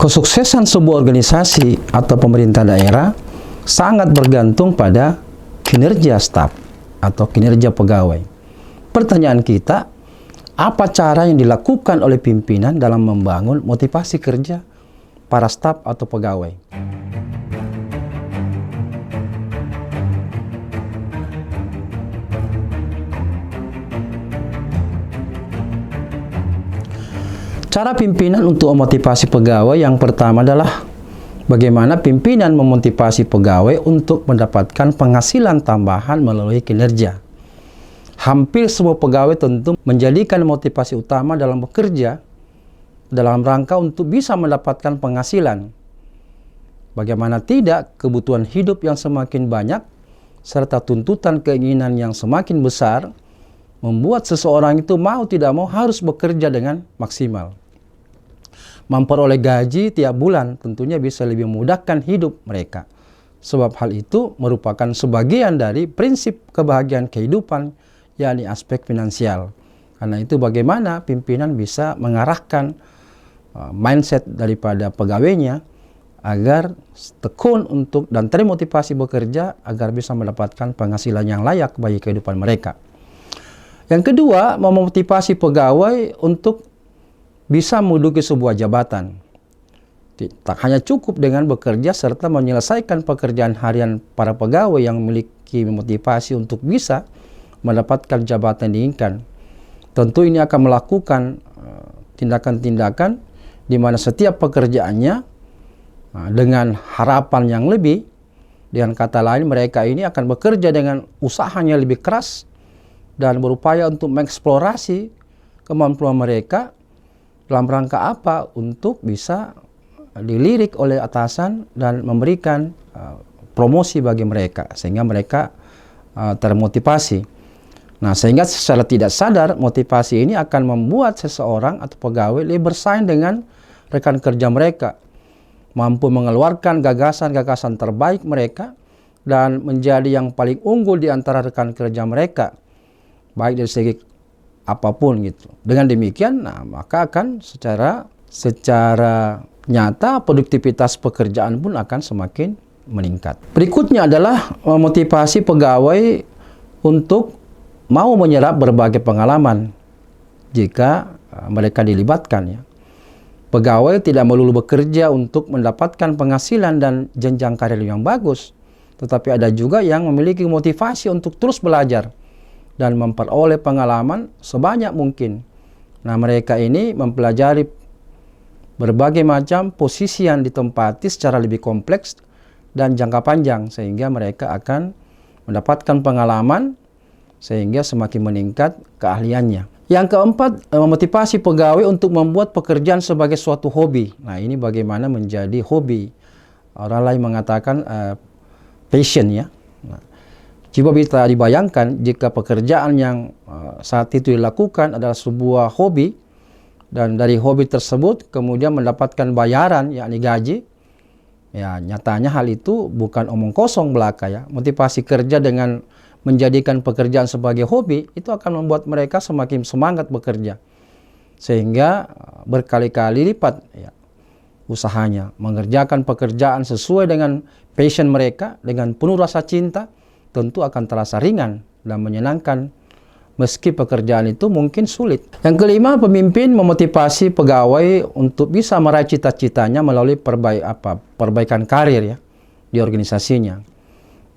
Kesuksesan sebuah organisasi atau pemerintah daerah sangat bergantung pada kinerja staf atau kinerja pegawai. Pertanyaan kita, apa cara yang dilakukan oleh pimpinan dalam membangun motivasi kerja para staf atau pegawai? Cara pimpinan untuk memotivasi pegawai yang pertama adalah bagaimana pimpinan memotivasi pegawai untuk mendapatkan penghasilan tambahan melalui kinerja. Hampir semua pegawai tentu menjadikan motivasi utama dalam bekerja dalam rangka untuk bisa mendapatkan penghasilan. Bagaimana tidak, kebutuhan hidup yang semakin banyak serta tuntutan keinginan yang semakin besar membuat seseorang itu mau tidak mau harus bekerja dengan maksimal. Memperoleh gaji tiap bulan tentunya bisa lebih memudahkan hidup mereka. Sebab hal itu merupakan sebagian dari prinsip kebahagiaan kehidupan, yakni aspek finansial. Karena itu bagaimana pimpinan bisa mengarahkan mindset daripada pegawainya agar tekun untuk dan termotivasi bekerja agar bisa mendapatkan penghasilan yang layak bagi kehidupan mereka. Yang kedua, memotivasi pegawai untuk bisa menduduki sebuah jabatan. Tak hanya cukup dengan bekerja serta menyelesaikan pekerjaan harian para pegawai yang memiliki motivasi untuk bisa mendapatkan jabatan diinginkan. Tentu ini akan melakukan tindakan-tindakan di mana setiap pekerjaannya dengan harapan yang lebih. Dengan kata lain, mereka ini akan bekerja dengan usahanya lebih keras dan berupaya untuk mengeksplorasi kemampuan mereka dalam rangka apa? Untuk bisa dilirik oleh atasan dan memberikan promosi bagi mereka sehingga mereka termotivasi. Nah, sehingga secara tidak sadar motivasi ini akan membuat seseorang atau pegawai lebih bersaing dengan rekan kerja mereka, mampu mengeluarkan gagasan-gagasan terbaik mereka dan menjadi yang paling unggul di antara rekan kerja mereka, baik dari segi apapun gitu. Dengan demikian, maka akan secara nyata produktivitas pekerjaan pun akan semakin meningkat. Berikutnya adalah memotivasi pegawai untuk mau menyerap berbagai pengalaman jika mereka dilibatkan ya. Pegawai tidak melulu bekerja untuk mendapatkan penghasilan dan jenjang karir yang bagus, tetapi ada juga yang memiliki motivasi untuk terus belajar dan memperoleh pengalaman sebanyak mungkin. Nah, mereka ini mempelajari berbagai macam posisi yang ditempati secara lebih kompleks dan jangka panjang, sehingga mereka akan mendapatkan pengalaman sehingga semakin meningkat keahliannya. Yang keempat, memotivasi pegawai untuk membuat pekerjaan sebagai suatu hobi. Nah, ini bagaimana menjadi hobi. Orang lain mengatakan passion ya. Nah, coba bisa dibayangkan jika pekerjaan yang saat itu dilakukan adalah sebuah hobi dan dari hobi tersebut kemudian mendapatkan bayaran yakni gaji. Ya, nyatanya hal itu bukan omong kosong belaka ya. Motivasi kerja dengan menjadikan pekerjaan sebagai hobi itu akan membuat mereka semakin semangat bekerja. Sehingga berkali-kali lipat ya, usahanya mengerjakan pekerjaan sesuai dengan passion mereka dengan penuh rasa cinta. Tentu akan terasa ringan dan menyenangkan meski pekerjaan itu mungkin sulit. Yang kelima, pemimpin memotivasi pegawai untuk bisa meraih cita-citanya melalui perbaikan karir ya di organisasinya.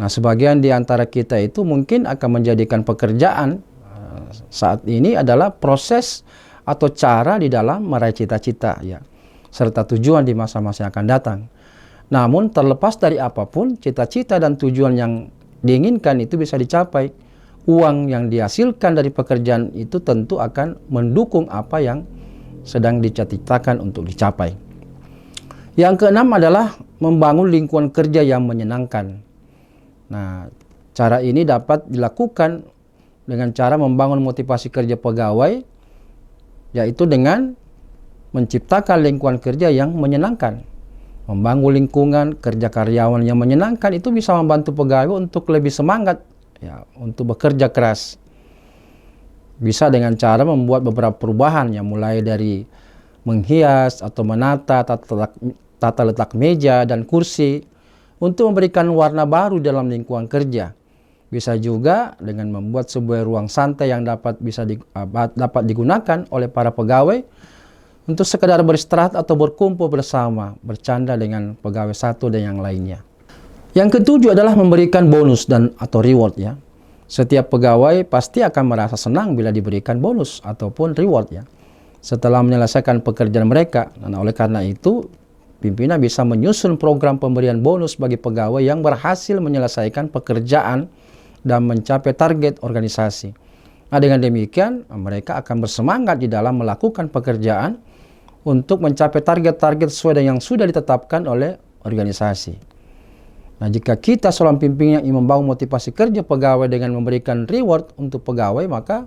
Nah, sebagian di antara kita itu mungkin akan menjadikan pekerjaan saat ini adalah proses atau cara di dalam meraih cita-cita ya serta tujuan di masa-masa yang akan datang. Namun terlepas dari apapun, cita-cita dan tujuan yang diinginkan itu bisa dicapai. Uang yang dihasilkan dari pekerjaan itu tentu akan mendukung apa yang sedang dicita-citakan untuk dicapai. Yang keenam adalah membangun lingkungan kerja yang menyenangkan. Nah, cara ini dapat dilakukan dengan cara membangun motivasi kerja pegawai, yaitu dengan menciptakan lingkungan kerja yang menyenangkan. Membangun lingkungan kerja karyawan yang menyenangkan itu bisa membantu pegawai untuk lebih semangat ya, untuk bekerja keras. Bisa dengan cara membuat beberapa perubahan yang mulai dari menghias atau menata tata letak meja dan kursi untuk memberikan warna baru dalam lingkungan kerja. Bisa juga dengan membuat sebuah ruang santai yang dapat digunakan oleh para pegawai untuk sekedar beristirahat atau berkumpul bersama, bercanda dengan pegawai satu dan yang lainnya. Yang ketujuh adalah memberikan bonus atau reward ya. Setiap pegawai pasti akan merasa senang bila diberikan bonus ataupun reward ya, setelah menyelesaikan pekerjaan mereka. Nah, oleh karena itu, pimpinan bisa menyusun program pemberian bonus bagi pegawai yang berhasil menyelesaikan pekerjaan dan mencapai target organisasi. Nah, dengan demikian, mereka akan bersemangat di dalam melakukan pekerjaan untuk mencapai target-target sesuai dengan yang sudah ditetapkan oleh organisasi. Nah, jika kita seorang pimpinan yang membangun motivasi kerja pegawai dengan memberikan reward untuk pegawai, maka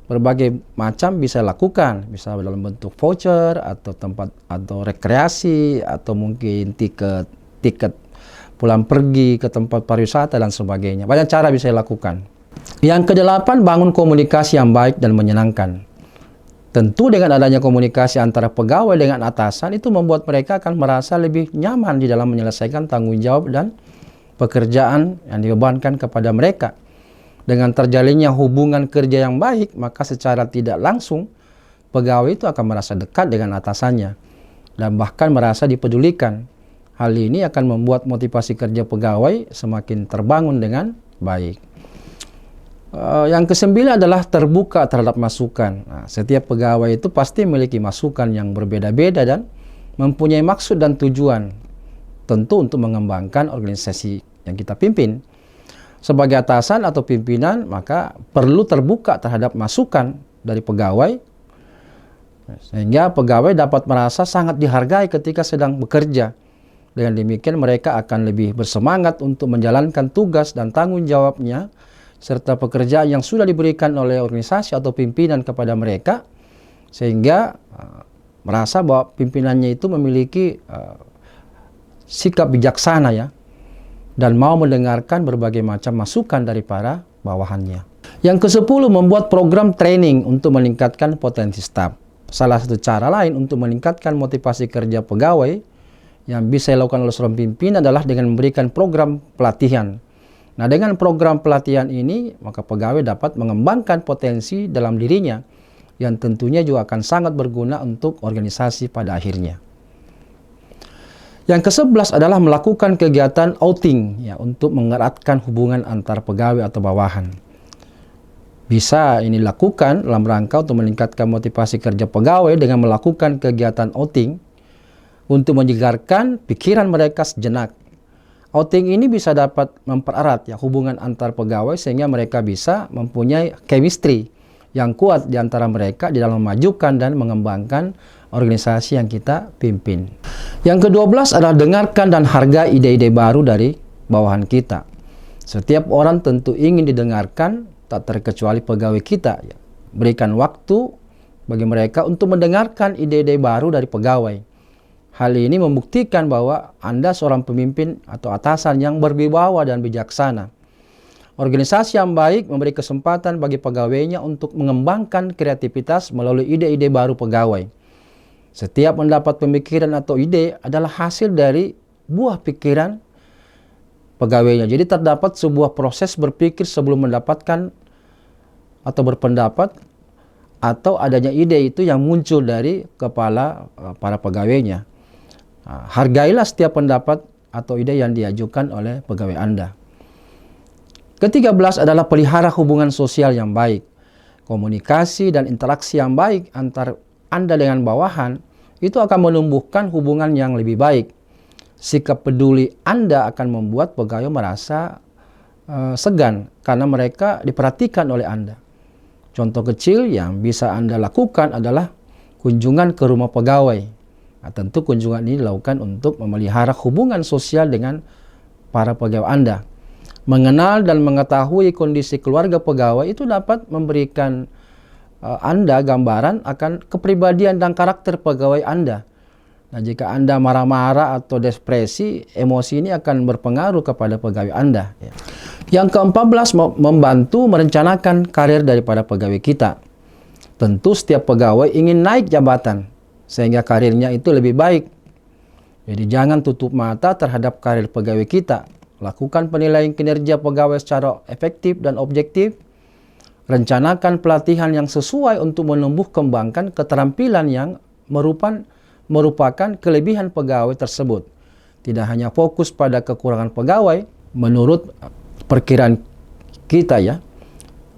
berbagai macam bisa lakukan, bisa dalam bentuk voucher atau tempat atau rekreasi atau mungkin tiket pulang pergi ke tempat pariwisata dan sebagainya. Banyak cara bisa dilakukan. Yang kedelapan, bangun komunikasi yang baik dan menyenangkan. Tentu dengan adanya komunikasi antara pegawai dengan atasan itu membuat mereka akan merasa lebih nyaman di dalam menyelesaikan tanggung jawab dan pekerjaan yang dibebankan kepada mereka. Dengan terjalinnya hubungan kerja yang baik, maka secara tidak langsung pegawai itu akan merasa dekat dengan atasannya dan bahkan merasa dipedulikan. Hal ini akan membuat motivasi kerja pegawai semakin terbangun dengan baik. Yang kesembilan adalah terbuka terhadap masukan. Nah, setiap pegawai itu pasti memiliki masukan yang berbeda-beda dan mempunyai maksud dan tujuan, tentu untuk mengembangkan organisasi yang kita pimpin. Sebagai atasan atau pimpinan, maka perlu terbuka terhadap masukan dari pegawai, sehingga pegawai dapat merasa sangat dihargai ketika sedang bekerja. Dengan demikian mereka akan lebih bersemangat untuk menjalankan tugas dan tanggung jawabnya serta pekerjaan yang sudah diberikan oleh organisasi atau pimpinan kepada mereka, sehingga merasa bahwa pimpinannya itu memiliki sikap bijaksana ya, dan mau mendengarkan berbagai macam masukan dari para bawahannya. Yang ke-10, membuat program training untuk meningkatkan potensi staf. Salah satu cara lain untuk meningkatkan motivasi kerja pegawai yang bisa dilakukan oleh seorang pimpinan adalah dengan memberikan program pelatihan. Nah, dengan program pelatihan ini, maka pegawai dapat mengembangkan potensi dalam dirinya yang tentunya juga akan sangat berguna untuk organisasi pada akhirnya. Yang ke-11 adalah melakukan kegiatan outing ya, untuk mengeratkan hubungan antar pegawai atau bawahan. Bisa ini dilakukan dalam rangka untuk meningkatkan motivasi kerja pegawai dengan melakukan kegiatan outing untuk menyegarkan pikiran mereka sejenak. Outing ini bisa dapat mempererat ya hubungan antar pegawai sehingga mereka bisa mempunyai chemistry yang kuat di antara mereka di dalam memajukan dan mengembangkan organisasi yang kita pimpin. Yang ke-12 adalah dengarkan dan hargai ide-ide baru dari bawahan kita. Setiap orang tentu ingin didengarkan, tak terkecuali pegawai kita. Ya. Berikan waktu bagi mereka untuk mendengarkan ide-ide baru dari pegawai. Hal ini membuktikan bahwa Anda seorang pemimpin atau atasan yang berwibawa dan bijaksana. Organisasi yang baik memberi kesempatan bagi pegawainya untuk mengembangkan kreativitas melalui ide-ide baru pegawai. Setiap mendapat pemikiran atau ide adalah hasil dari buah pikiran pegawainya. Jadi terdapat sebuah proses berpikir sebelum mendapatkan atau berpendapat atau adanya ide itu yang muncul dari kepala para pegawainya. Hargailah setiap pendapat atau ide yang diajukan oleh pegawai Anda. Ke-13 adalah pelihara hubungan sosial yang baik. Komunikasi dan interaksi yang baik antar Anda dengan bawahan itu akan menumbuhkan hubungan yang lebih baik. Sikap peduli Anda akan membuat pegawai merasa segan karena mereka diperhatikan oleh Anda. Contoh kecil yang bisa Anda lakukan adalah kunjungan ke rumah pegawai. Nah, tentu kunjungan ini dilakukan untuk memelihara hubungan sosial dengan para pegawai Anda. Mengenal dan mengetahui kondisi keluarga pegawai itu dapat memberikan Anda gambaran akan kepribadian dan karakter pegawai Anda. Nah, jika Anda marah-marah atau depresi, emosi ini akan berpengaruh kepada pegawai Anda. Ya. Yang ke-14, membantu merencanakan karir daripada pegawai kita. Tentu setiap pegawai ingin naik jabatan. sehingga karirnya itu lebih baik. Jadi jangan tutup mata terhadap karir pegawai kita. Lakukan penilaian kinerja pegawai secara efektif dan objektif. Rencanakan pelatihan yang sesuai untuk menumbuh kembangkan keterampilan yang merupakan kelebihan pegawai tersebut. Tidak hanya fokus pada kekurangan pegawai menurut perkiraan kita ya,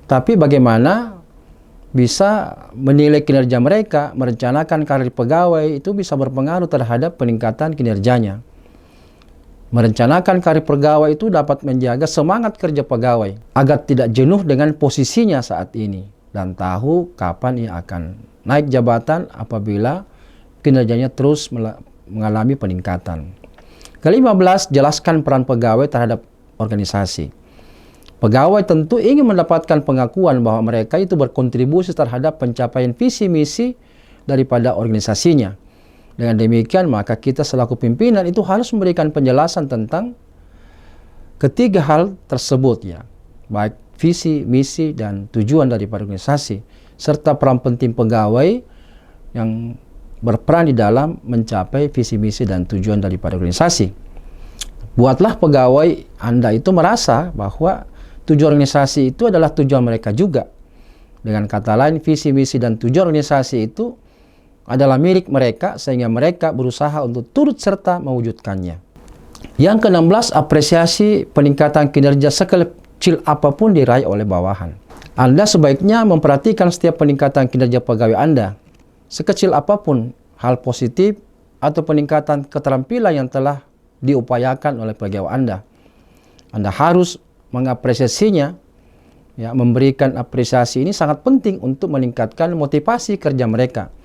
tapi bagaimana bisa menilai kinerja mereka, merencanakan karir pegawai itu bisa berpengaruh terhadap peningkatan kinerjanya. Merencanakan karir pegawai itu dapat menjaga semangat kerja pegawai agar tidak jenuh dengan posisinya saat ini dan tahu kapan ia akan naik jabatan apabila kinerjanya terus mengalami peningkatan. Ke-15, jelaskan peran pegawai terhadap organisasi. Pegawai tentu ingin mendapatkan pengakuan bahwa mereka itu berkontribusi terhadap pencapaian visi misi daripada organisasinya. Dengan demikian, maka kita selaku pimpinan itu harus memberikan penjelasan tentang ketiga hal tersebut ya, baik visi, misi, dan tujuan daripada organisasi, serta peran penting pegawai yang berperan di dalam mencapai visi, misi, dan tujuan daripada organisasi. Buatlah pegawai Anda itu merasa bahwa tujuan organisasi itu adalah tujuan mereka juga. Dengan kata lain, visi, misi, dan tujuan organisasi itu adalah milik mereka sehingga mereka berusaha untuk turut serta mewujudkannya. Yang ke-16, apresiasi peningkatan kinerja sekecil apapun diraih oleh bawahan. Anda sebaiknya memperhatikan setiap peningkatan kinerja pegawai Anda. Sekecil apapun hal positif atau peningkatan keterampilan yang telah diupayakan oleh pegawai Anda. Anda harus mengapresiasinya. Ya, memberikan apresiasi ini sangat penting untuk meningkatkan motivasi kerja mereka.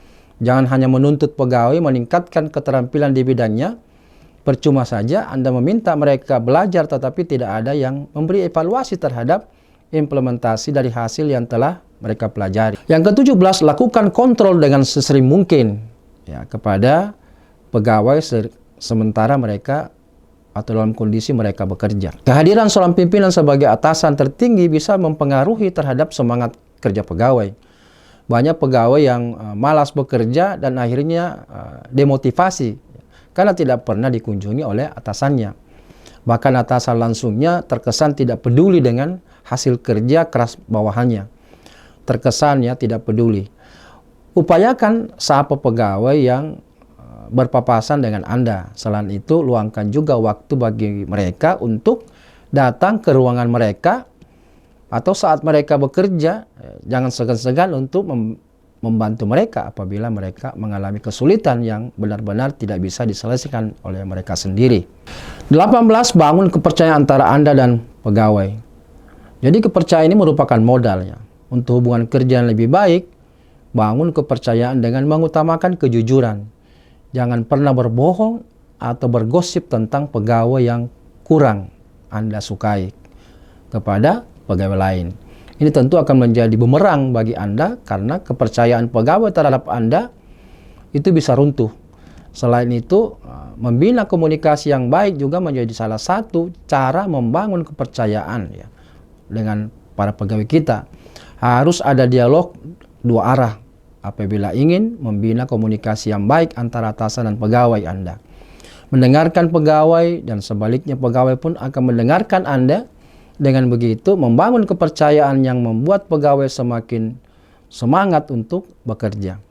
Jangan hanya menuntut pegawai meningkatkan keterampilan di bidangnya. Percuma saja Anda meminta mereka belajar tetapi tidak ada yang memberi evaluasi terhadap implementasi dari hasil yang telah mereka pelajari. Yang ke-17, lakukan kontrol dengan sesering mungkin ya, kepada pegawai sementara mereka atau dalam kondisi mereka bekerja. Kehadiran seorang pimpinan sebagai atasan tertinggi bisa mempengaruhi terhadap semangat kerja pegawai. Banyak pegawai yang malas bekerja dan akhirnya demotivasi karena tidak pernah dikunjungi oleh atasannya. Bahkan atasan langsungnya terkesan tidak peduli dengan hasil kerja keras bawahannya. Terkesan ya tidak peduli. Upayakan sapa pegawai yang berpapasan dengan Anda. Selain itu, luangkan juga waktu bagi mereka untuk datang ke ruangan mereka atau saat mereka bekerja. Jangan segan-segan untuk membantu mereka apabila mereka mengalami kesulitan yang benar-benar tidak bisa diselesaikan oleh mereka sendiri. 18. Bangun kepercayaan antara Anda dan pegawai. Jadi kepercayaan ini merupakan modalnya. Untuk hubungan kerja yang lebih baik, bangun kepercayaan dengan mengutamakan kejujuran. Jangan pernah berbohong atau bergosip tentang pegawai yang kurang Anda sukai kepada pegawai lain. Ini tentu akan menjadi bumerang bagi Anda karena kepercayaan pegawai terhadap Anda itu bisa runtuh. Selain itu, membina komunikasi yang baik juga menjadi salah satu cara membangun kepercayaan ya, dengan para pegawai kita. Harus ada dialog dua arah apabila ingin membina komunikasi yang baik antara atasan dan pegawai Anda. Mendengarkan pegawai dan sebaliknya pegawai pun akan mendengarkan Anda. Dengan begitu membangun kepercayaan yang membuat pegawai semakin semangat untuk bekerja.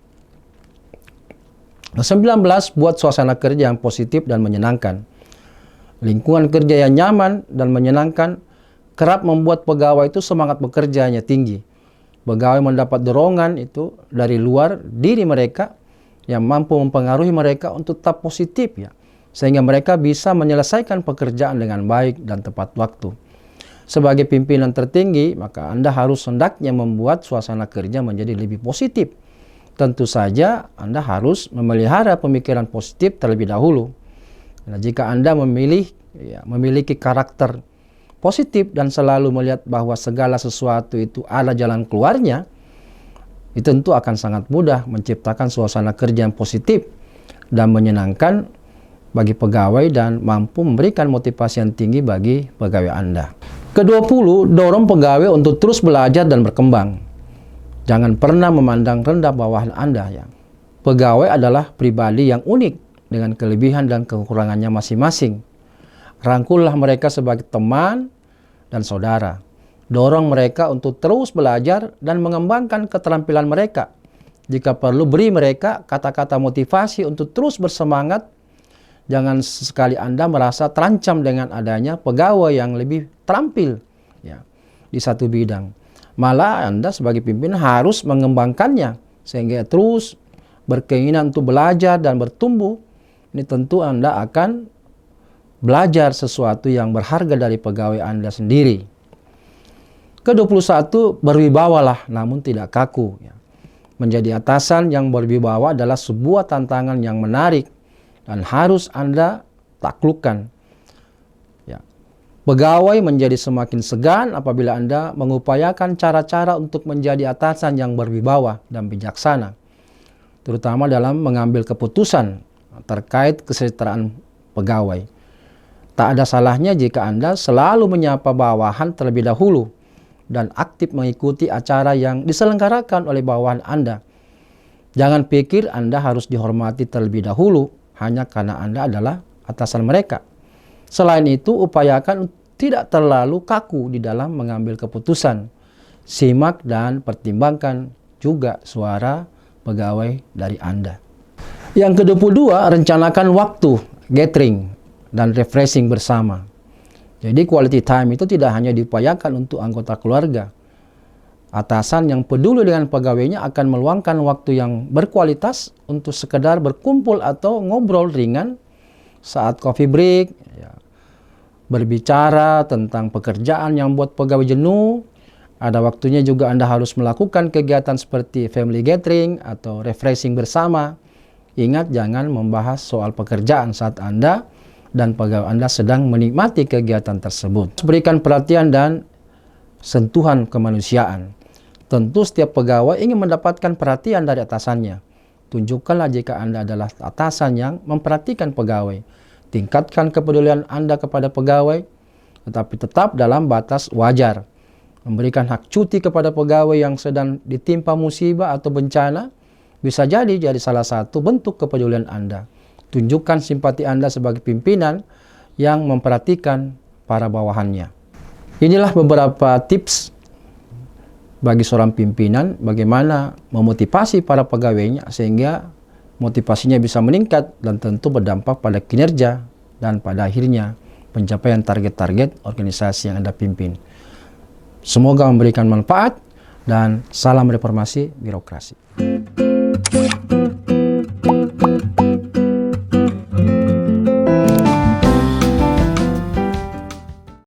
19. Buat suasana kerja yang positif dan menyenangkan. Lingkungan kerja yang nyaman dan menyenangkan kerap membuat pegawai itu semangat bekerjanya tinggi. Pegawai mendapat dorongan itu dari luar diri mereka yang mampu mempengaruhi mereka untuk tetap positif ya, sehingga mereka bisa menyelesaikan pekerjaan dengan baik dan tepat waktu. Sebagai pimpinan tertinggi, maka Anda harus hendaknya membuat suasana kerja menjadi lebih positif. Tentu saja Anda harus memelihara pemikiran positif terlebih dahulu. Nah, jika Anda memiliki karakter positif dan selalu melihat bahwa segala sesuatu itu ada jalan keluarnya, itu tentu akan sangat mudah menciptakan suasana kerja yang positif dan menyenangkan bagi pegawai dan mampu memberikan motivasi yang tinggi bagi pegawai Anda. Ke-20, dorong pegawai untuk terus belajar dan berkembang. Jangan pernah memandang rendah bawahan Anda ya. Pegawai adalah pribadi yang unik dengan kelebihan dan kekurangannya masing-masing. Rangkullah mereka sebagai teman dan saudara. Dorong mereka untuk terus belajar dan mengembangkan keterampilan mereka. Jika perlu, beri mereka kata-kata motivasi untuk terus bersemangat. Jangan sekali Anda merasa terancam dengan adanya pegawai yang lebih terampil ya, di satu bidang. Malah Anda sebagai pimpinan harus mengembangkannya sehingga terus berkeinginan untuk belajar dan bertumbuh. Ini tentu Anda akan belajar sesuatu yang berharga dari pegawai Anda sendiri. Ke-21, berwibawalah namun tidak kaku. Ya. Menjadi atasan yang berwibawa adalah sebuah tantangan yang menarik dan harus Anda taklukkan. Ya. Pegawai menjadi semakin segan apabila Anda mengupayakan cara-cara untuk menjadi atasan yang berwibawa dan bijaksana, terutama dalam mengambil keputusan terkait kesejahteraan pegawai. Tak ada salahnya jika Anda selalu menyapa bawahan terlebih dahulu dan aktif mengikuti acara yang diselenggarakan oleh bawahan Anda. Jangan pikir Anda harus dihormati terlebih dahulu hanya karena Anda adalah atasan mereka. Selain itu, upayakan tidak terlalu kaku di dalam mengambil keputusan. Simak dan pertimbangkan juga suara pegawai dari Anda. Yang ke-22, rencanakan waktu gathering dan refreshing bersama. Jadi quality time itu tidak hanya diupayakan untuk anggota keluarga. Atasan yang peduli dengan pegawainya akan meluangkan waktu yang berkualitas untuk sekedar berkumpul atau ngobrol ringan saat coffee break, ya, berbicara tentang pekerjaan yang buat pegawai jenuh. Ada waktunya juga Anda harus melakukan kegiatan seperti family gathering atau refreshing bersama. Ingat, jangan membahas soal pekerjaan saat Anda dan pegawai Anda sedang menikmati kegiatan tersebut. Berikan perhatian dan sentuhan kemanusiaan. Tentu setiap pegawai ingin mendapatkan perhatian dari atasannya. Tunjukkanlah jika Anda adalah atasan yang memperhatikan pegawai. Tingkatkan kepedulian Anda kepada pegawai, tetapi tetap dalam batas wajar. Memberikan hak cuti kepada pegawai yang sedang ditimpa musibah atau bencana bisa jadi salah satu bentuk kepedulian Anda. Tunjukkan simpati Anda sebagai pimpinan yang memperhatikan para bawahannya. Inilah beberapa tips bagi seorang pimpinan bagaimana memotivasi para pegawainya sehingga motivasinya bisa meningkat dan tentu berdampak pada kinerja dan pada akhirnya pencapaian target-target organisasi yang Anda pimpin. Semoga memberikan manfaat dan salam reformasi birokrasi.